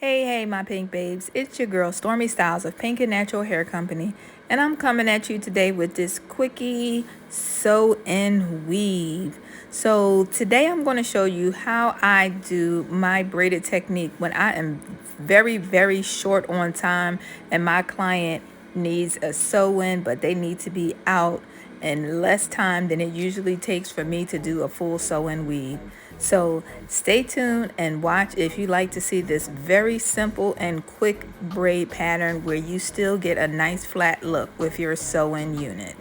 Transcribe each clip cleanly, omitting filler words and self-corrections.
Hey, my pink babes. It's your girl, Stormy Stylez of PiNa&yt Hair Company. And I'm coming at you today with this quickie sew and weave. So today I'm going to show you how I do my braided technique when I am very short on time and my client needs a sew-in, but they need to be out in less time than it usually takes for me to do a full sew-in weave. So stay tuned and watch if you like to see this very simple and quick braid pattern where you still get a nice flat look with your sew-in unit.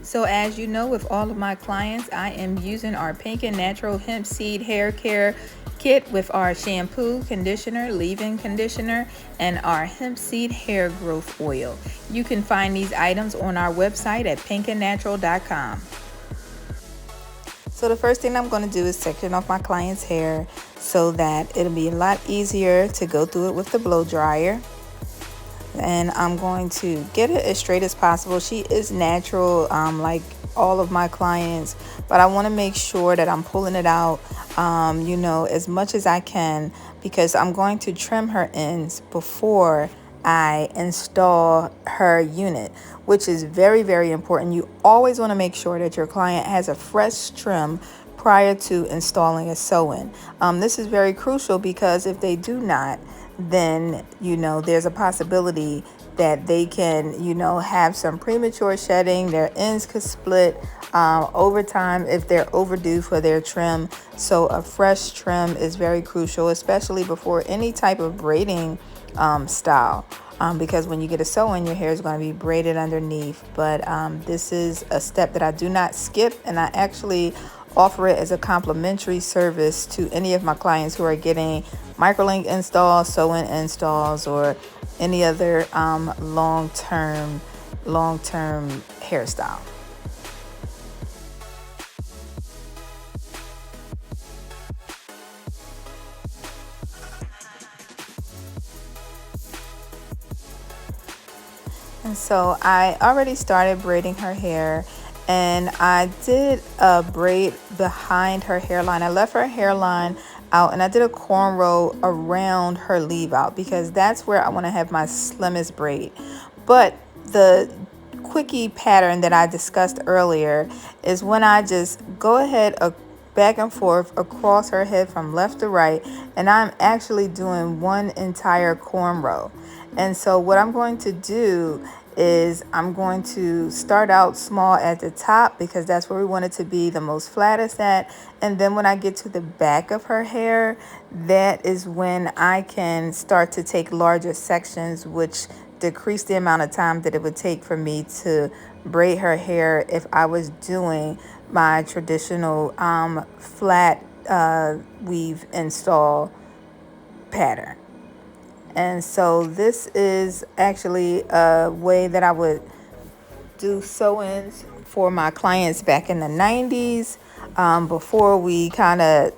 So as you know, with all of my clients, I am using our Pink and Natural Hemp Seed Hair Care Kit with our shampoo, conditioner, leave-in conditioner, and our hemp seed hair growth oil. You can find these items on our website at pinkandnatural.com. So the first thing I'm going to do is section off my client's hair so that it'll be a lot easier to go through it with the blow dryer. And I'm going to get it as straight as possible. She is natural, like all of my clients, but I want to make sure that I'm pulling it out, as much as I can, because I'm going to trim her ends before I install her unit, which is very important. You always want to make sure that your client has a fresh trim prior to installing a sew-in. This is very crucial because if they do not, then there's a possibility that they can have some premature shedding. Their ends could split over time if they're overdue for their trim. So a fresh trim is very crucial, especially before any type of braiding style, because when you get a sew-in, your hair is going to be braided underneath. But this is a step that I do not skip, and I actually offer it as a complimentary service to any of my clients who are getting microlink installs, sew-in installs, or any other long-term hairstyle. And so I already started braiding her hair, and I did a braid behind her hairline. I left her hairline out and I did a cornrow around her leave out because that's where I want to have my slimmest braid. But the quickie pattern that I discussed earlier is when I just go ahead back and forth across her head from left to right, and I'm actually doing one entire cornrow. And so what I'm going to do is I'm going to start out small at the top because that's where we want it to be the most flattest at. And then when I get to the back of her hair, that is when I can start to take larger sections, which decrease the amount of time that it would take for me to braid her hair if I was doing my traditional flat weave install pattern. And so this is actually a way that I would do sew-ins for my clients back in the 90s, before we kind of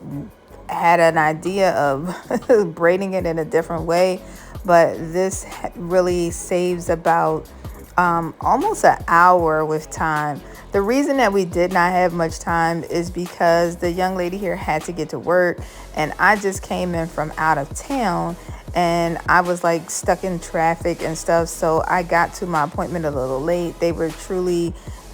had an idea of braiding it in a different way. But this really saves about almost an hour with time. The reason that we did not have much time is because the young lady here had to get to work, and I just came in from out of town, and I was like stuck in traffic and stuff, so I got to my appointment a little late. They were truly,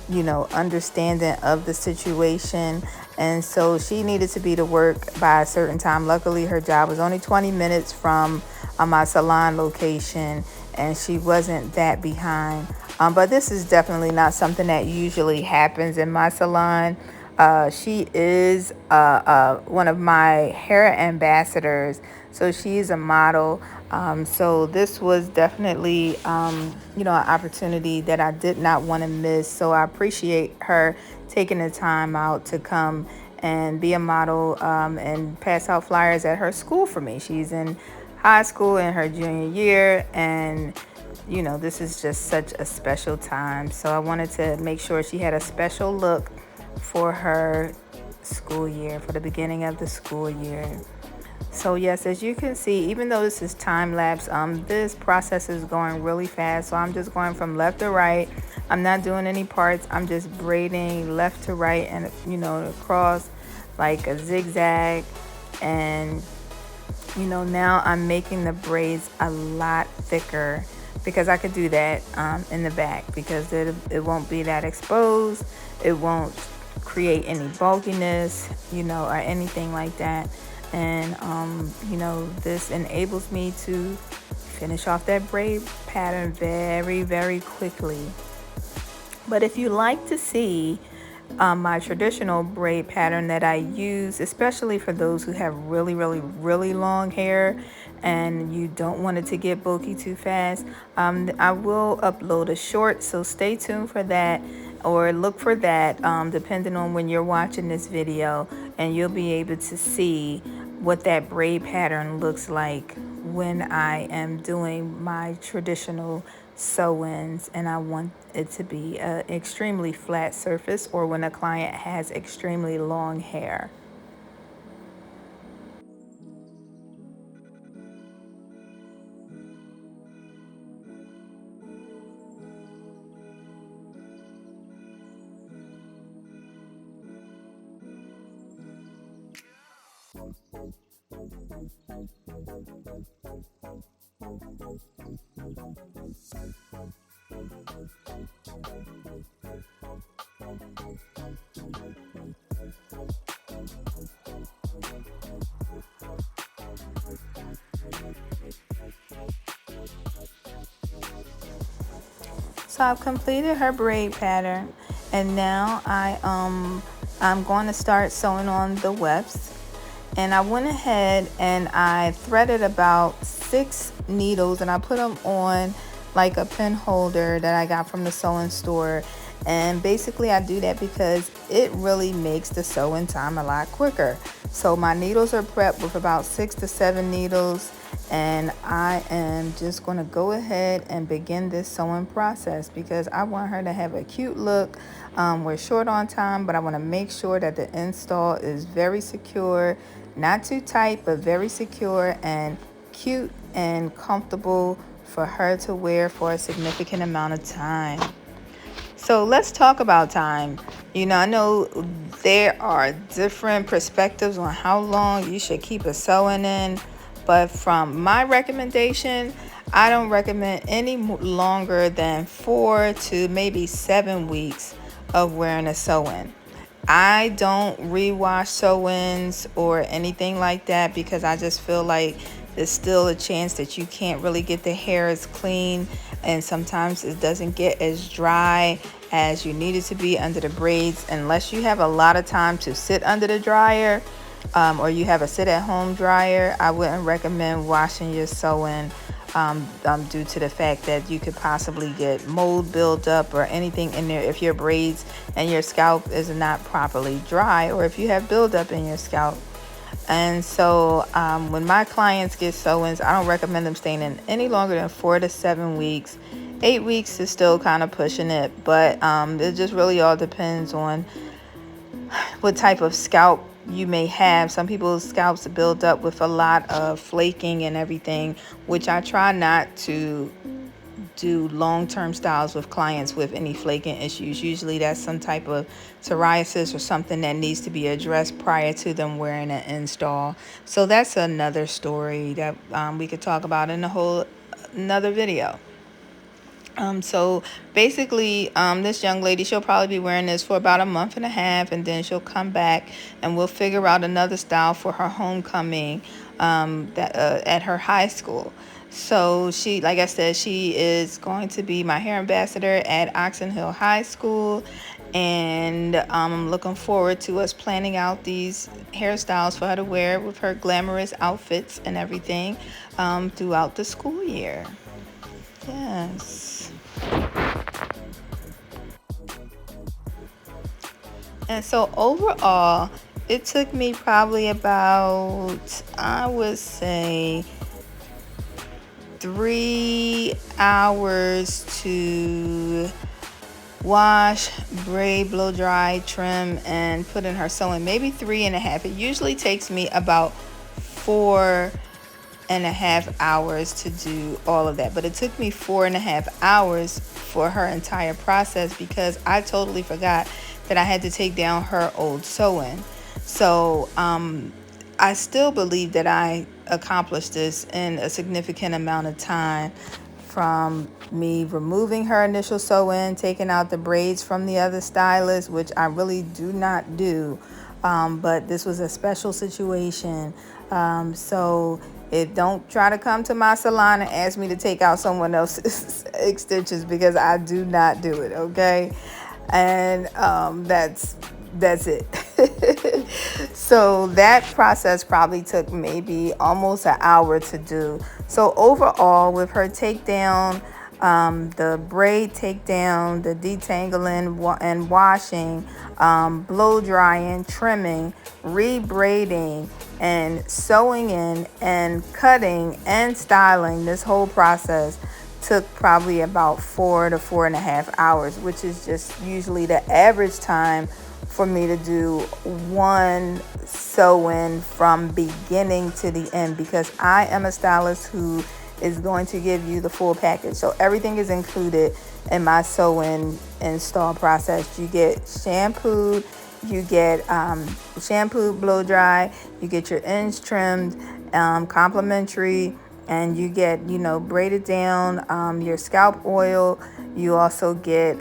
understanding of the situation, and so she needed to be to work by a certain time. Luckily, her job was only 20 minutes from my salon location, and she wasn't that behind. But this is definitely not something that usually happens in my salon. She is one of my hair ambassadors, so she's a model. So this was definitely, an opportunity that I did not want to miss. So I appreciate her taking the time out to come and be a model, and pass out flyers at her school for me. She's in high school in her junior year, and this is just such a special time. So I wanted to make sure she had a special look for her school year, for the beginning of the school year. So yes, as you can see, even though this is time lapse, this process is going really fast. So I'm just going from left to right. I'm not doing any parts. I'm just braiding left to right and across like a zigzag. And You know, now I'm making the braids a lot thicker because I could do that in the back, because it won't be that exposed. It won't create any bulkiness, you know, or anything like that. And, you know, this enables me to finish off that braid pattern very, very quickly. But if you like to see my traditional braid pattern that I use, especially for those who have really, really, really long hair and you don't want it to get bulky too fast, I will upload a short, so stay tuned for that, or look for that depending on when you're watching this video, and you'll be able to see what that braid pattern looks like when I am doing my traditional sew-ins and I want it to be an extremely flat surface, or when a client has extremely long hair. So I've completed her braid pattern, and now I'm going to start sewing on the wefts. And I went ahead and I threaded about 6 needles, and I put them on like a pin holder that I got from the sewing store. And basically I do that because it really makes the sewing time a lot quicker. So my needles are prepped with about 6 to 7 needles, and I am just going to go ahead and begin this sewing process because I want her to have a cute look. We're short on time, but I want to make sure that the install is very secure, not too tight, but very secure and cute and comfortable for her to wear for a significant amount of time. So let's talk about time. You know, I know there are different perspectives on how long you should keep a sewing in, but from my recommendation, I don't recommend any longer than 4 to maybe 7 weeks of wearing a sew-in. I don't rewash sew-ins or anything like that because I just feel like there's still a chance that you can't really get the hair as clean, and sometimes it doesn't get as dry as you need it to be under the braids unless you have a lot of time to sit under the dryer, or you have a sit-at-home dryer. I wouldn't recommend washing your sewing due to the fact that you could possibly get mold buildup or anything in there if your braids and your scalp is not properly dry, or if you have buildup in your scalp. And so when my clients get sew-ins, I don't recommend them staying in any longer than 4 to 7 weeks. 8 weeks is still kind of pushing it, but it just really all depends on what type of scalp you may have. Some people's scalps build up with a lot of flaking and everything, which I try not to do long-term styles with clients with any flaking issues. Usually that's some type of psoriasis or something that needs to be addressed prior to them wearing an install. So that's another story that we could talk about in a whole another video. So basically, this young lady, she'll probably be wearing this for about a month and a half, and then she'll come back and we'll figure out another style for her homecoming at her high school. So she, like I said, she is going to be my hair ambassador at Oxon Hill High School, and I'm looking forward to us planning out these hairstyles for her to wear with her glamorous outfits and everything throughout the school year. Yes. And so overall, it took me probably about, I would say, 3 hours to wash, braid, blow dry, trim, and put in her sewing. Maybe 3.5. It usually takes me about 4.5 hours to do all of that, but it took me 4.5 hours for her entire process because I totally forgot that I had to take down her old sewing. So I still believe that I accomplished this in a significant amount of time, from me removing her initial sew-in, taking out the braids from the other stylist, which I really do not do. But this was a special situation. So don't try to come to my salon and ask me to take out someone else's extensions, because I do not do it, okay? And that's it. So that process probably took maybe almost an hour to do. So overall, with her takedown, the braid takedown, the detangling and washing, blow drying, trimming, rebraiding, and sewing in and cutting and styling, this whole process took probably about 4 to 4.5 hours, which is just usually the average time for me to do one sew-in from beginning to the end, because I am a stylist who is going to give you the full package. So everything is included in my sew-in install process. You get shampooed, you get shampooed, blow dry, you get your ends trimmed, complimentary, and you get, braided down, your scalp oil. You also get,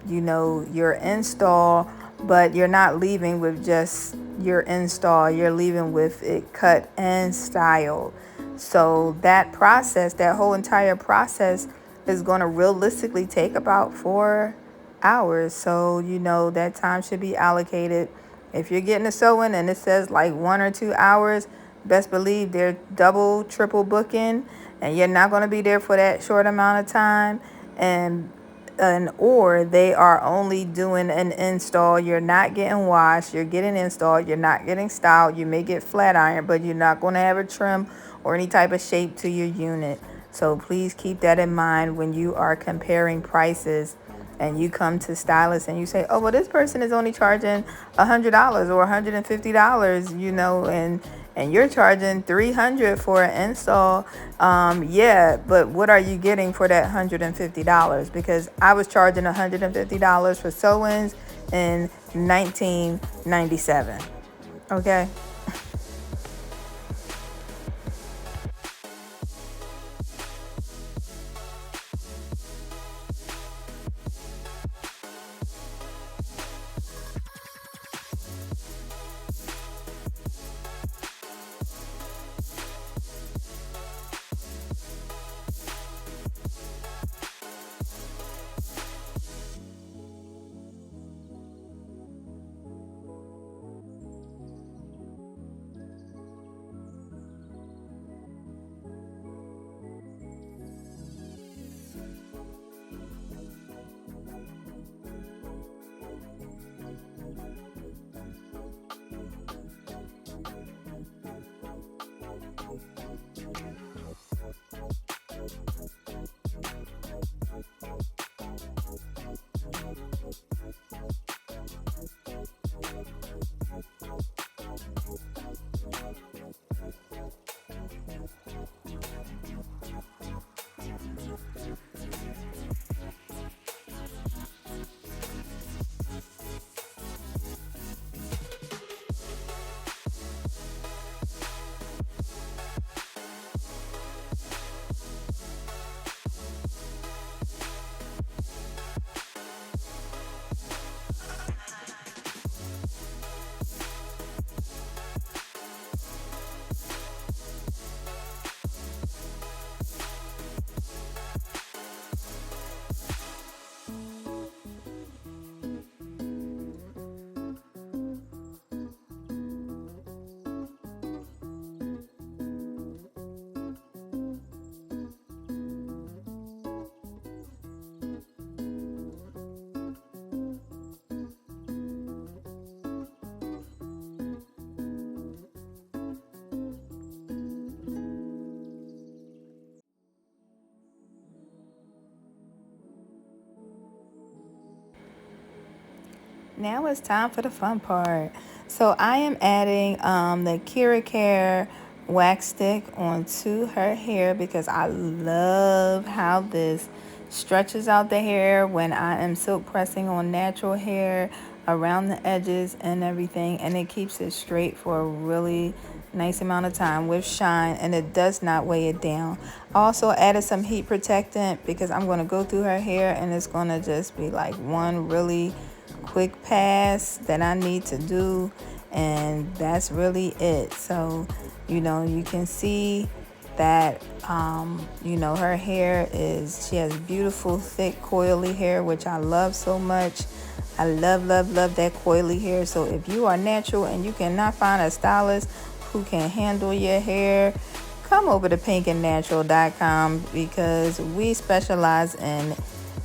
your install, but you're not leaving with just your install. You're leaving with it cut and styled. So that process, that whole entire process, is going to realistically take about 4 hours. So, that time should be allocated. If you're getting a sew-in and it says like 1 or 2 hours, best believe they're double, triple booking, and you're not going to be there for that short amount of time. Or they are only doing an install. You're not getting washed, you're getting installed, you're not getting styled. You may get flat iron, but you're not going to have a trim or any type of shape to your unit. So please keep that in mind when you are comparing prices and you come to Stylist and you say, oh, well, this person is only charging $100 or $150, and you're charging $300 for an install. Yeah, but what are you getting for that $150? Because I was charging $150 for sew-ins in 1997. Okay. Now it's time for the fun part. So I am adding the Kira Care wax stick onto her hair, because I love how this stretches out the hair when I am silk pressing on natural hair. around the edges and everything, and it keeps it straight for a really nice amount of time with shine, and it does not weigh it down. I also added some heat protectant because I'm going to go through her hair and it's going to just be like one really quick pass that I need to do, and that's really it. So you know, you can see that you know, her hair is, she has beautiful thick coily hair, which I love so much. I love that coily hair. So if you are natural and you cannot find a stylist who can handle your hair, come over to PiNa&yt.com, because we specialize in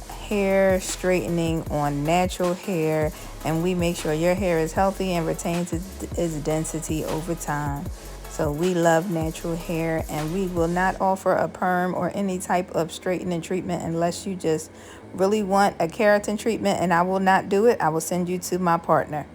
hair straightening on natural hair, and we make sure your hair is healthy and retains its density over time. So we love natural hair, and we will not offer a perm or any type of straightening treatment unless you just really want a keratin treatment, and I will not do it. I will send you to my partner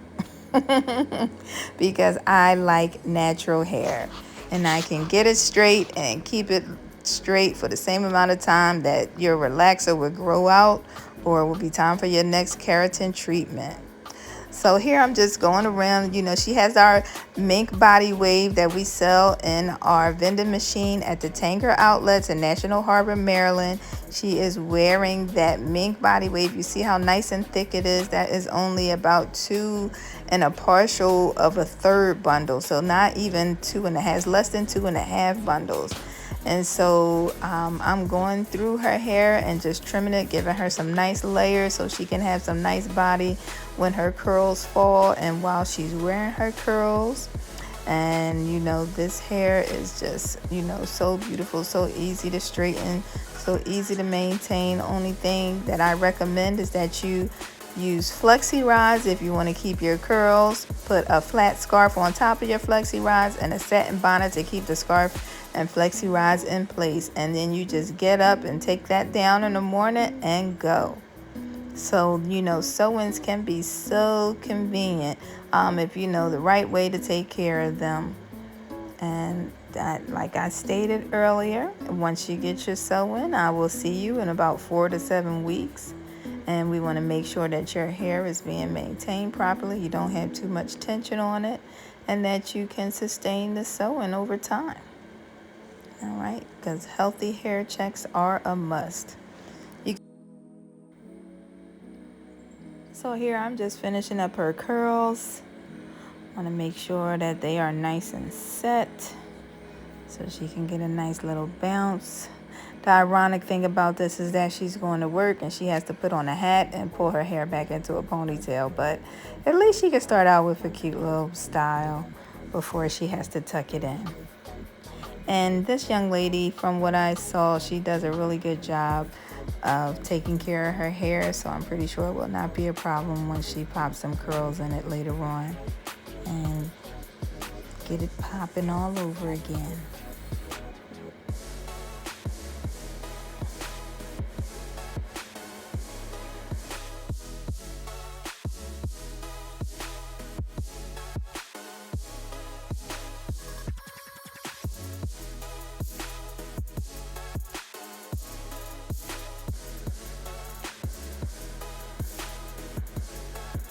because I like natural hair, and I can get it straight and keep it straight for the same amount of time that your relaxer will grow out, or it will be time for your next keratin treatment. So here I'm just going around. You know, she has our mink body wave that we sell in our vending machine at the Tanger outlets in National Harbor, Maryland. She is wearing that mink body wave. You see how nice and thick it is? That is only about 2 1/4 bundle. So not even 2.5, less than 2.5 bundles. And so I'm going through her hair and just trimming it, giving her some nice layers so she can have some nice body when her curls fall and while she's wearing her curls. And you know, this hair is just, you know, so beautiful, so easy to straighten, so easy to maintain. Only thing that I recommend is that you use flexi rods if you want to keep your curls. Put a flat scarf on top of your flexi rods and a satin bonnet to keep the scarf and flexi rods in place, and then you just get up and take that down in the morning and go. So you know, sew-ins can be so convenient if you know the right way to take care of them. And that, like I stated earlier, once you get your sew-in, I will see you in about 4 to 7 weeks. And we want to make sure that your hair is being maintained properly, you don't have too much tension on it, and that you can sustain the sewing over time. All right, because healthy hair checks are a must. So here I'm just finishing up her curls. Want to make sure that they are nice and set so she can get a nice little bounce. The ironic thing about this is that she's going to work and she has to put on a hat and pull her hair back into a ponytail, but at least she can start out with a cute little style before she has to tuck it in. And this young lady, from what I saw, she does a really good job of taking care of her hair, so I'm pretty sure it will not be a problem when she pops some curls in it later on and get it popping all over again.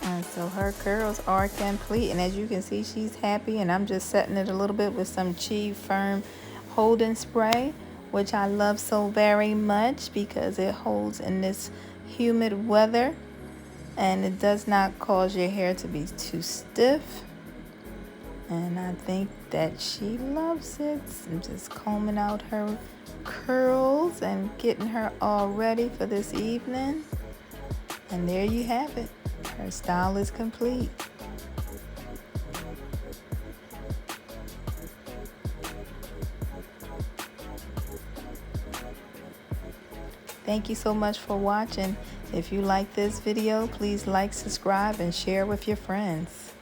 And so her curls are complete, and as you can see, she's happy. And I'm just setting it a little bit with some Chi Firm holding spray, which I love so very much because it holds in this humid weather and it does not cause your hair to be too stiff. And I think that she loves it. I'm just combing out her curls and getting her all ready for this evening. And there you have it. Her style is complete. Thank you so much for watching. If you like this video, please like, subscribe, and share with your friends.